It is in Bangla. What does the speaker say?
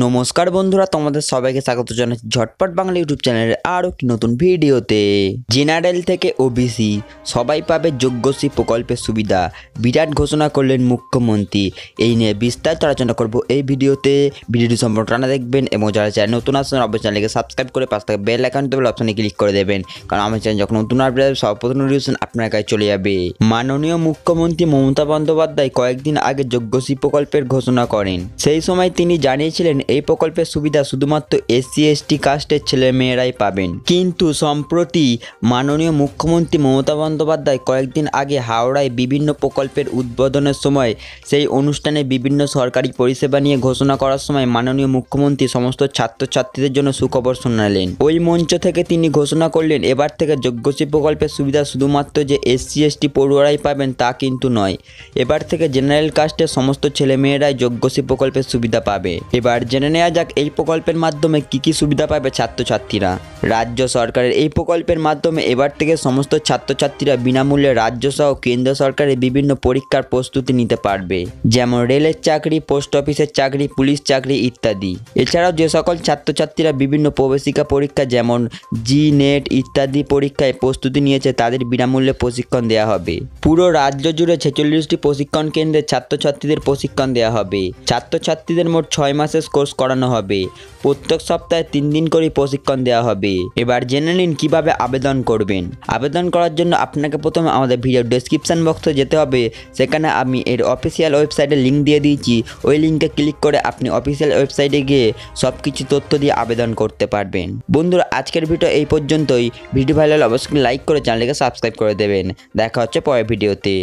নমস্কার বন্ধুরা, তোমাদের সবাইকে স্বাগত জানাচ্ছি ঝটপট বাংলা ইউটিউব চ্যানেলের আরও একটি নতুন ভিডিওতে। জেনারেল থেকে ওবিসি সবাই পাবে যোগ্যশ্রী প্রকল্পের সুবিধা, বিরাট ঘোষণা করলেন মুখ্যমন্ত্রী। এই নিয়ে বিস্তারিত আলোচনা করব এই ভিডিওতে। ভিডিওটি সম্পূর্ণ টানা দেখবেন এবং যারা চ্যানেল নতুন আসছেন অবশ্যই চ্যানেলকে সাবস্ক্রাইব করে পাশ থেকে বেল আইকন টেবিল অপশনে ক্লিক করে দেবেন, কারণ আমার চ্যানেল যখন নতুন আসবে সর্বপ্রথম নোটিফিকেশন আপনার কাছে চলে যাবে। মাননীয় মুখ্যমন্ত্রী মমতা বন্দ্যোপাধ্যায় কয়েকদিন আগে যোগ্যশ্রী প্রকল্পের ঘোষণা করেন। সেই সময় তিনি জানিয়েছিলেন এই প্রকল্পের সুবিধা শুধুমাত্র SC/ST কাস্টের ছেলেমেয়েরাই পাবেন। কিন্তু সম্প্রতি মাননীয় মুখ্যমন্ত্রী মমতা বন্দ্যোপাধ্যায় কয়েকদিন আগে হাওড়ায় বিভিন্ন প্রকল্পের উদ্বোধনের সময় সেই অনুষ্ঠানে বিভিন্ন সরকারি পরিষেবা নিয়ে ঘোষণা করার সময় মাননীয় মুখ্যমন্ত্রী সমস্ত ছাত্রছাত্রীদের জন্য সুখবর শোনালেন। ওই মঞ্চ থেকে তিনি ঘোষণা করলেন, এবার থেকে যোগ্যশ্রী প্রকল্পের সুবিধা শুধুমাত্র যে SC/ST পড়ুয়ারাই পাবেন তা কিন্তু নয়। এবার থেকে জেনারেল কাস্টের সমস্ত ছেলেমেয়েরাই যোগ্যশ্রী প্রকল্পের সুবিধা পাবে। এবার জেনে নেওয়া যাক এই প্রকল্পের মাধ্যমে কি সুবিধা পাবে ছাত্রছাত্রীরা। রাজ্য সরকারের এই প্রকল্পের মাধ্যমে এবার থেকে সমস্ত ছাত্রছাত্রীরা বিনামূল্যে রাজ্য সহ কেন্দ্র সরকারের বিভিন্ন পরীক্ষার প্রস্তুতি নিতে পারবে, যেমন রেলের চাকরি, পোস্ট অফিসের চাকরি, পুলিশ চাকরি ইত্যাদি। এছাড়াও যে সকল ছাত্রছাত্রীরা বিভিন্ন প্রবেশিকা পরীক্ষা যেমন GNET ইত্যাদি পরীক্ষায় প্রস্তুতি নিয়েছে তাদের বিনামূল্যে প্রশিক্ষণ দেওয়া হবে। পুরো রাজ্য জুড়ে 46টি প্রশিক্ষণ কেন্দ্রে ছাত্রছাত্রীদের প্রশিক্ষণ দেওয়া হবে। ছাত্রছাত্রীদের মোট 6 মাসের কোর্স করানো হবে। প্রত্যেক সপ্তাহে 3 দিন করে প্রশিক্ষণ দেওয়া হবে। এবার জেনে নিন কিভাবে আবেদন করবেন। আবেদন করার জন্য আপনাকে প্রথমে আমাদের ভিডিও ডেসক্রিপশন বক্সে যেতে হবে। সেখানে আমি এর অফিসিয়াল ওয়েবসাইটের লিঙ্ক দিয়ে দিয়েছি। ওই লিঙ্কে ক্লিক করে আপনি অফিসিয়াল ওয়েবসাইটে গিয়ে সব কিছু তথ্য দিয়ে আবেদন করতে পারবেন। বন্ধুরা, আজকের ভিডিও এই পর্যন্তই। ভিডিও ভালো লাগলে অবশ্যই লাইক করে চ্যানেলকে সাবস্ক্রাইব করে দেবেন। দেখা হচ্ছে পরের ভিডিওতে।